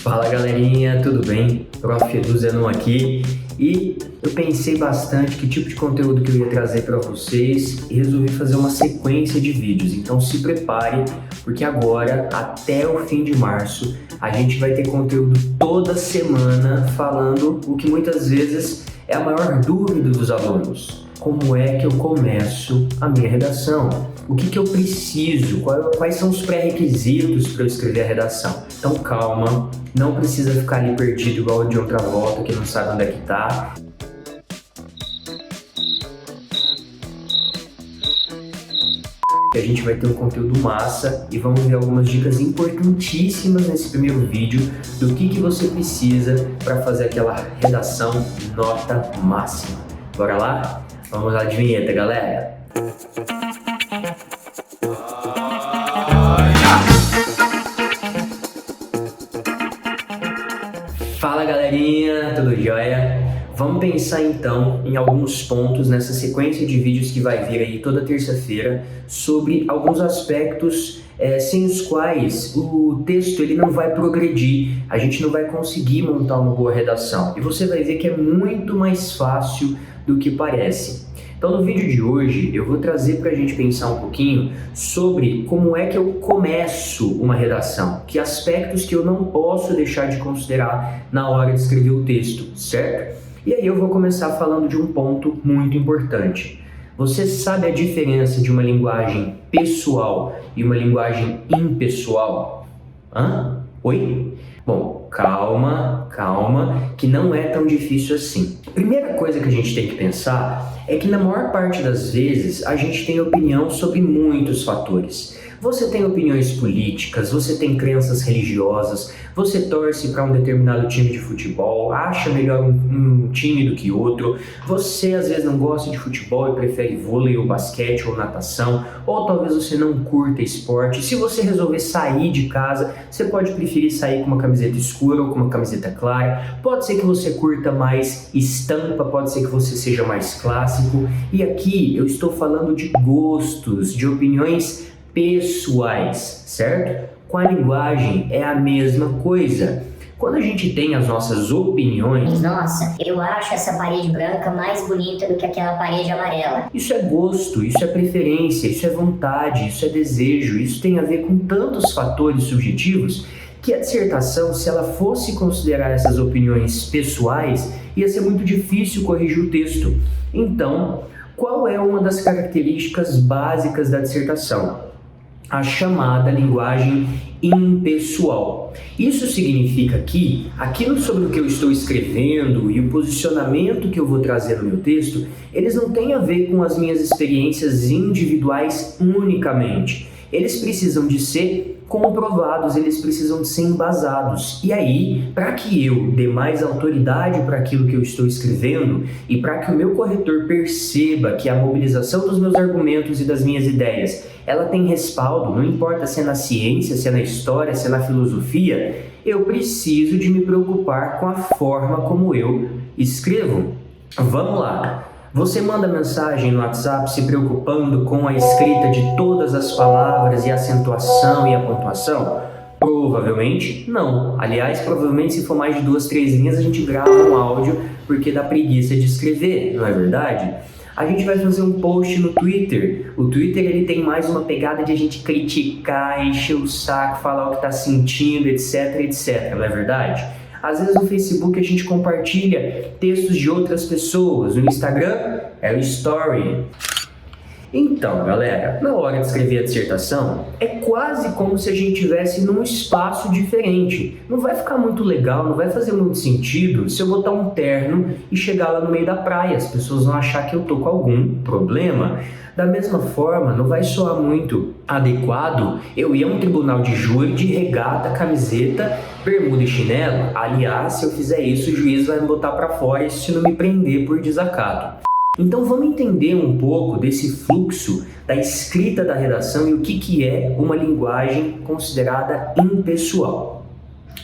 Fala galerinha, tudo bem? Prof. Edu Zenon aqui e eu pensei bastante que tipo de conteúdo que eu ia trazer para vocês e resolvi fazer uma sequência de vídeos. Então se prepare, porque agora, até o fim de março, a gente vai ter conteúdo toda semana falando o que muitas vezes é a maior dúvida dos alunos. Como é que eu começo a minha redação? O que eu preciso? Quais são os pré-requisitos para eu escrever a redação? Então calma, não precisa ficar ali perdido igual o John Travolta que não sabe onde é que tá. A gente vai ter um conteúdo massa e vamos ver algumas dicas importantíssimas nesse primeiro vídeo do que você precisa para fazer aquela redação nota máxima. Bora lá? Vamos lá de vinheta, galera! Fala galerinha, tudo jóia? Vamos pensar então em alguns pontos nessa sequência de vídeos que vai vir aí toda terça-feira sobre alguns aspectos sem os quais o texto ele não vai progredir, a gente não vai conseguir montar uma boa redação e você vai ver que é muito mais fácil do que parece. Então no vídeo de hoje eu vou trazer para a gente pensar um pouquinho sobre como é que eu começo uma redação, que aspectos que eu não posso deixar de considerar na hora de escrever o texto, certo? E aí eu vou começar falando de um ponto muito importante. Você sabe a diferença de uma linguagem pessoal e uma linguagem impessoal? Oi? Bom, calma, que não é tão difícil assim. Primeira coisa que a gente tem que pensar é que na maior parte das vezes a gente tem opinião sobre muitos fatores. Você tem opiniões políticas, você tem crenças religiosas, você torce para um determinado time de futebol, acha melhor um time do que outro, você às vezes não gosta de futebol e prefere vôlei ou basquete ou natação, ou talvez você não curta esporte. Se você resolver sair de casa, você pode preferir sair com uma camiseta escura ou com uma camiseta clara, pode ser que você curta mais estampa, pode ser que você seja mais clássico, e aqui eu estou falando de gostos, de opiniões pessoais, certo? Com a linguagem é a mesma coisa. Quando a gente tem as nossas opiniões... Nossa, eu acho essa parede branca mais bonita do que aquela parede amarela. Isso é gosto, isso é preferência, isso é vontade, isso é desejo, isso tem a ver com tantos fatores subjetivos que a dissertação, se ela fosse considerar essas opiniões pessoais, ia ser muito difícil corrigir o texto. Então, qual é uma das características básicas da dissertação? A chamada linguagem impessoal. Isso significa que aquilo sobre o que eu estou escrevendo e o posicionamento que eu vou trazer no meu texto, eles não têm a ver com as minhas experiências individuais unicamente. Eles precisam de ser comprovados, eles precisam de ser embasados. E aí, para que eu dê mais autoridade para aquilo que eu estou escrevendo e para que o meu corretor perceba que a mobilização dos meus argumentos e das minhas ideias, ela tem respaldo, não importa se é na ciência, se é na história, se é na filosofia, eu preciso de me preocupar com a forma como eu escrevo. Vamos lá! Você manda mensagem no WhatsApp se preocupando com a escrita de todas as palavras e a acentuação e a pontuação? Provavelmente não. Aliás, provavelmente se for mais de 2, 3 linhas a gente grava um áudio porque dá preguiça de escrever, não é verdade? A gente vai fazer um post no Twitter. O Twitter ele tem mais uma pegada de a gente criticar, encher o saco, falar o que está sentindo, etc, etc, não é verdade? Às vezes no Facebook a gente compartilha textos de outras pessoas. No Instagram é o Story. Então, galera, na hora de escrever a dissertação, é quase como se a gente estivesse num espaço diferente. Não vai ficar muito legal, não vai fazer muito sentido se eu botar um terno e chegar lá no meio da praia. As pessoas vão achar que eu tô com algum problema. Da mesma forma, não vai soar muito adequado eu ir a um tribunal de júri de regata, camiseta, bermuda e chinelo. Aliás, se eu fizer isso, o juiz vai me botar para fora se não me prender por desacato. Então vamos entender um pouco desse fluxo da escrita da redação e o que é uma linguagem considerada impessoal.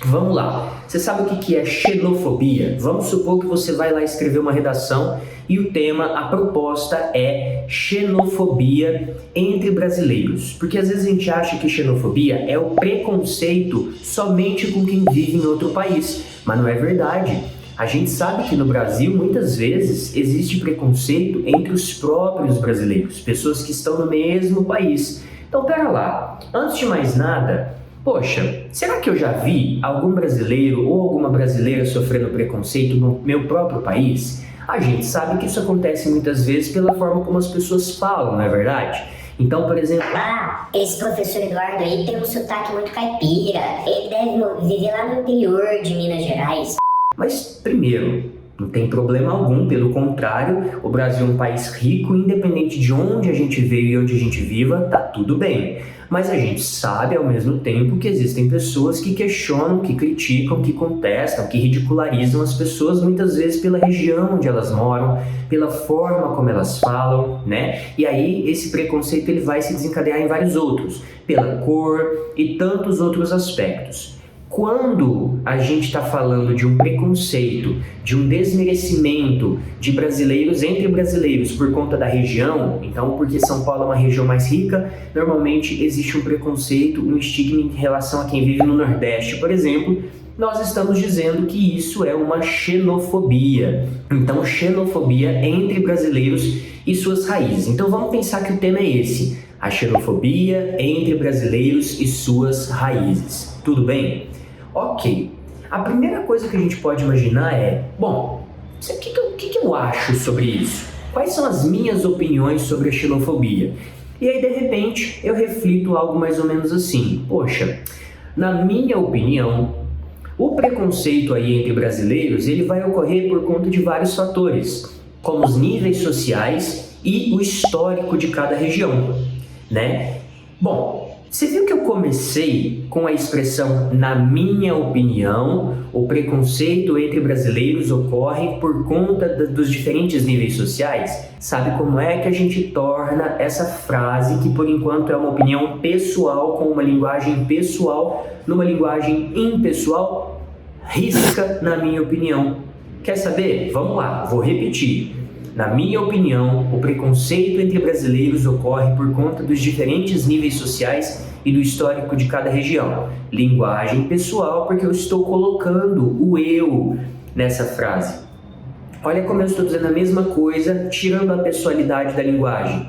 Vamos lá, você sabe o que é xenofobia? Vamos supor que você vai lá escrever uma redação e o tema, a proposta é xenofobia entre brasileiros. Porque às vezes a gente acha que xenofobia é o preconceito somente com quem vive em outro país, mas não é verdade. A gente sabe que no Brasil, muitas vezes, existe preconceito entre os próprios brasileiros, pessoas que estão no mesmo país. Então, pera lá, antes de mais nada, poxa, será que eu já vi algum brasileiro ou alguma brasileira sofrendo preconceito no meu próprio país? A gente sabe que isso acontece muitas vezes pela forma como as pessoas falam, não é verdade? Então, por exemplo... Ah, esse professor Eduardo aí tem um sotaque muito caipira. Ele deve viver lá no interior de Minas Gerais. Mas, primeiro, não tem problema algum, pelo contrário, o Brasil é um país rico, independente de onde a gente veio e onde a gente viva, tá tudo bem. Mas a gente sabe, ao mesmo tempo, que existem pessoas que questionam, que criticam, que contestam, que ridicularizam as pessoas, muitas vezes pela região onde elas moram, pela forma como elas falam, né? E aí, esse preconceito ele vai se desencadear em vários outros, pela cor e tantos outros aspectos. Quando a gente está falando de um preconceito, de um desmerecimento de brasileiros entre brasileiros por conta da região, então porque São Paulo é uma região mais rica, normalmente existe um preconceito, um estigma em relação a quem vive no Nordeste, por exemplo, nós estamos dizendo que isso é uma xenofobia. Então, xenofobia entre brasileiros e suas raízes. Então vamos pensar que o tema é esse, a xenofobia entre brasileiros e suas raízes. Tudo bem? Ok, a primeira coisa que a gente pode imaginar é, bom, o que eu acho sobre isso? Quais são as minhas opiniões sobre a xenofobia? E aí, de repente, eu reflito algo mais ou menos assim, poxa, na minha opinião, o preconceito aí entre brasileiros, ele vai ocorrer por conta de vários fatores, como os níveis sociais e o histórico de cada região, né? Bom, você viu que eu comecei com a expressão na minha opinião, o preconceito entre brasileiros ocorre por conta dos diferentes níveis sociais? Sabe como é que a gente torna essa frase, que por enquanto é uma opinião pessoal, com uma linguagem pessoal, numa linguagem impessoal? Risca na minha opinião. Quer saber? Vamos lá, vou repetir. Na minha opinião, o preconceito entre brasileiros ocorre por conta dos diferentes níveis sociais e do histórico de cada região. Linguagem pessoal, porque eu estou colocando o eu nessa frase. Olha como eu estou dizendo a mesma coisa, tirando a pessoalidade da linguagem.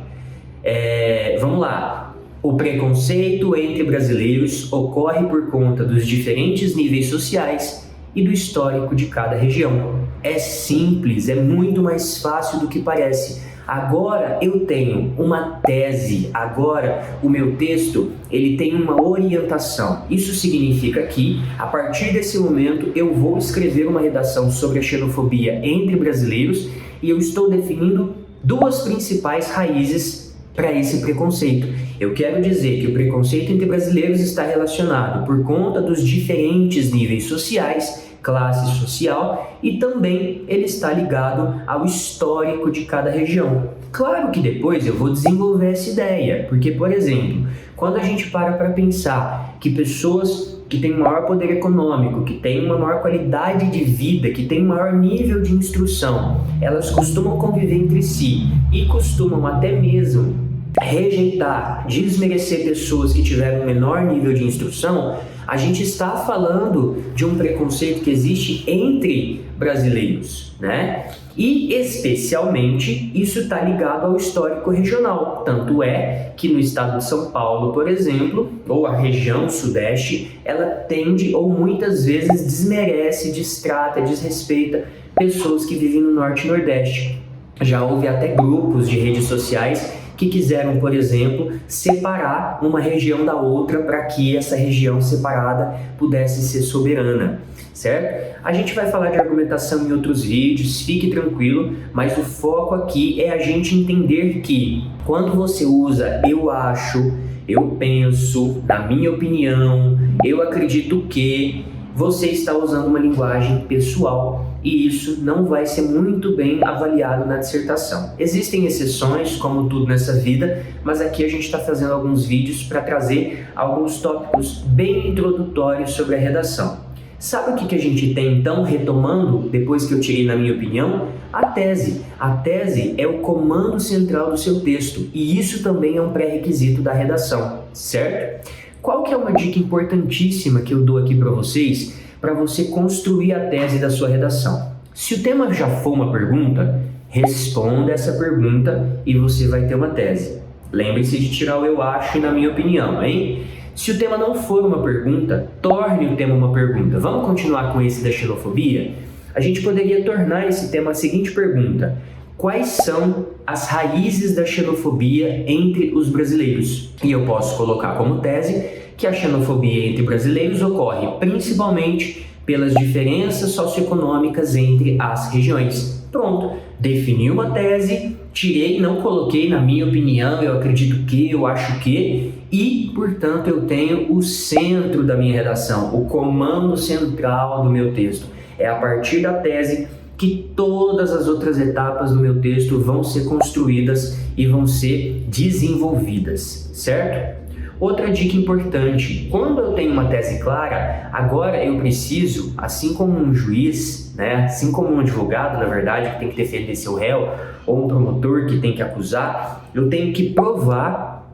Vamos lá. O preconceito entre brasileiros ocorre por conta dos diferentes níveis sociais e do histórico de cada região. É simples, é muito mais fácil do que parece. Agora eu tenho uma tese, agora o meu texto ele tem uma orientação. Isso significa que, a partir desse momento, eu vou escrever uma redação sobre a xenofobia entre brasileiros e eu estou definindo duas principais raízes para esse preconceito. Eu quero dizer que o preconceito entre brasileiros está relacionado por conta dos diferentes níveis sociais, classe social, e também ele está ligado ao histórico de cada região. Claro que depois eu vou desenvolver essa ideia, porque, por exemplo, quando a gente para pensar que pessoas que têm maior poder econômico, que têm uma maior qualidade de vida, que têm um maior nível de instrução, elas costumam conviver entre si e costumam até mesmo rejeitar, desmerecer pessoas que tiveram um menor nível de instrução, a gente está falando de um preconceito que existe entre brasileiros, né? E especialmente isso está ligado ao histórico regional. Tanto é que no estado de São Paulo, por exemplo, ou a região sudeste, ela tende ou muitas vezes desmerece, destrata, desrespeita pessoas que vivem no norte e nordeste. Já houve até grupos de redes sociais que quiseram, por exemplo, separar uma região da outra para que essa região separada pudesse ser soberana, certo? A gente vai falar de argumentação em outros vídeos, fique tranquilo, mas o foco aqui é a gente entender que quando você usa eu acho, eu penso, na minha opinião, eu acredito que, você está usando uma linguagem pessoal e isso não vai ser muito bem avaliado na dissertação. Existem exceções, como tudo nessa vida, mas aqui a gente está fazendo alguns vídeos para trazer alguns tópicos bem introdutórios sobre a redação. Sabe o que a gente tem então, retomando, depois que eu tirei na minha opinião? A tese. A tese é o comando central do seu texto e isso também é um pré-requisito da redação, certo? Qual que é uma dica importantíssima que eu dou aqui para vocês para você construir a tese da sua redação? Se o tema já for uma pergunta, responda essa pergunta e você vai ter uma tese. Lembre-se de tirar o eu acho e na minha opinião, hein? Se o tema não for uma pergunta, torne o tema uma pergunta. Vamos continuar com esse da xenofobia? A gente poderia tornar esse tema a seguinte pergunta: quais são as raízes da xenofobia entre os brasileiros? E eu posso colocar como tese que a xenofobia entre brasileiros ocorre principalmente pelas diferenças socioeconômicas entre as regiões. Pronto, defini uma tese, tirei, não coloquei na minha opinião, eu acredito que, eu acho que, e, portanto, eu tenho o centro da minha redação, o comando central do meu texto. É a partir da tese que todas as outras etapas do meu texto vão ser construídas e vão ser desenvolvidas, certo? Outra dica importante: quando eu tenho uma tese clara, agora eu preciso, assim como um juiz, né, assim como um advogado, na verdade, que tem que defender seu réu, ou um promotor que tem que acusar, eu tenho que provar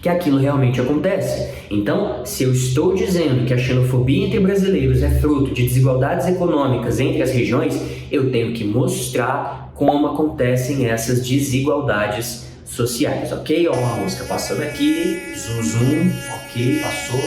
que aquilo realmente acontece. Então, se eu estou dizendo que a xenofobia entre brasileiros é fruto de desigualdades econômicas entre as regiões, eu tenho que mostrar como acontecem essas desigualdades sociais, ok? Ó, uma música passando aqui, zoom, zoom, ok, passou.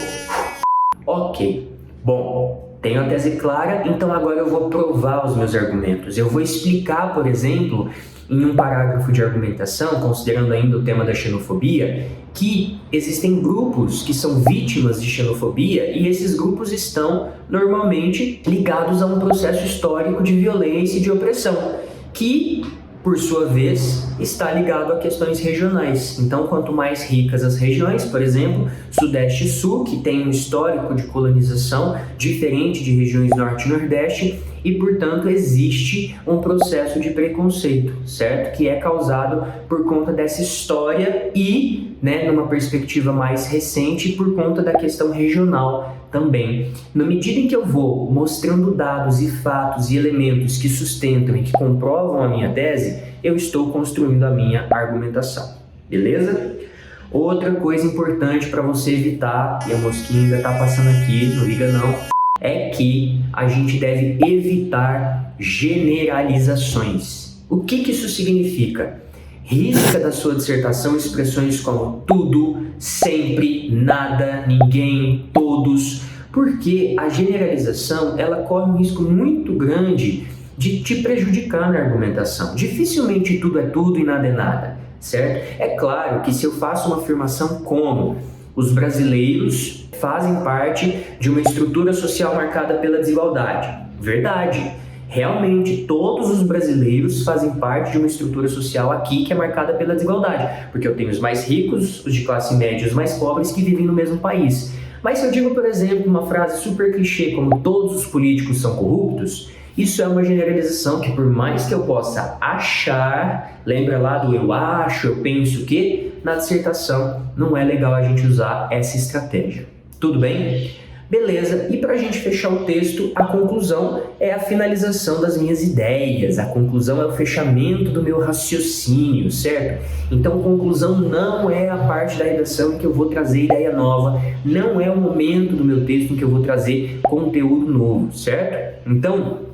Ok, bom, tenho a tese clara, então agora eu vou provar os meus argumentos. Eu vou explicar, por exemplo, em um parágrafo de argumentação, considerando ainda o tema da xenofobia, que existem grupos que são vítimas de xenofobia e esses grupos estão normalmente ligados a um processo histórico de violência e de opressão, que, por sua vez, está ligado a questões regionais. Então, quanto mais ricas as regiões, por exemplo, Sudeste e Sul, que tem um histórico de colonização diferente de regiões Norte e Nordeste, e, portanto, existe um processo de preconceito, certo? Que é causado por conta dessa história e, né, numa perspectiva mais recente, por conta da questão regional também. Na medida em que eu vou mostrando dados e fatos e elementos que sustentam e que comprovam a minha tese, eu estou construindo a minha argumentação, beleza? Outra coisa importante para você evitar, e a mosquinha ainda está passando aqui, não liga não, é que a gente deve evitar generalizações. O que isso significa? Risca da sua dissertação expressões como tudo, sempre, nada, ninguém, todos, porque a generalização ela corre um risco muito grande de te prejudicar na argumentação. Dificilmente tudo é tudo e nada é nada, certo? É claro que se eu faço uma afirmação como os brasileiros fazem parte de uma estrutura social marcada pela desigualdade. Verdade. Realmente, todos os brasileiros fazem parte de uma estrutura social aqui que é marcada pela desigualdade. Porque eu tenho os mais ricos, os de classe média e os mais pobres que vivem no mesmo país. Mas se eu digo, por exemplo, uma frase super clichê como todos os políticos são corruptos, isso é uma generalização que, por mais que eu possa achar, lembra lá do eu acho, eu penso que, na dissertação não é legal a gente usar essa estratégia. Tudo bem? Beleza, e para a gente fechar o texto, a conclusão é a finalização das minhas ideias, a conclusão é o fechamento do meu raciocínio, certo? Então, conclusão não é a parte da redação em que eu vou trazer ideia nova, não é o momento do meu texto em que eu vou trazer conteúdo novo, certo? Então,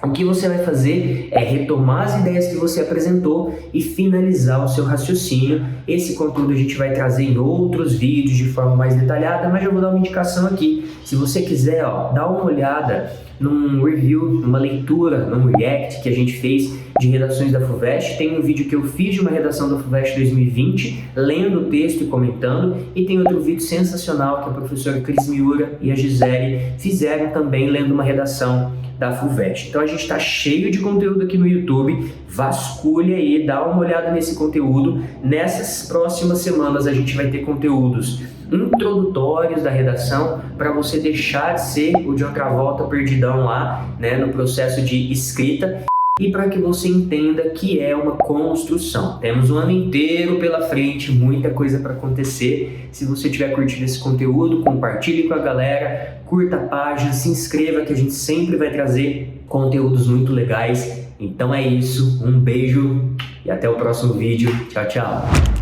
o que você vai fazer é retomar as ideias que você apresentou e finalizar o seu raciocínio. Esse conteúdo a gente vai trazer em outros vídeos de forma mais detalhada, mas já vou dar uma indicação aqui. Se você quiser, dá uma olhada num review, numa leitura, num react que a gente fez de redações da FUVEST. Tem um vídeo que eu fiz de uma redação da FUVEST 2020, lendo o texto e comentando, e tem outro vídeo sensacional que a professora Cris Miura e a Gisele fizeram também lendo uma redação da FUVEST. Então a gente está cheio de conteúdo aqui no YouTube, vasculha aí, dá uma olhada nesse conteúdo. Nessas próximas semanas a gente vai ter conteúdos introdutórios da redação para você deixar de ser o John Travolta perdidão lá, né, no processo de escrita. E para que você entenda que é uma construção. Temos um ano inteiro pela frente, muita coisa para acontecer. Se você tiver curtido esse conteúdo, compartilhe com a galera, curta a página, se inscreva que a gente sempre vai trazer conteúdos muito legais. Então é isso, um beijo e até o próximo vídeo. Tchau, tchau!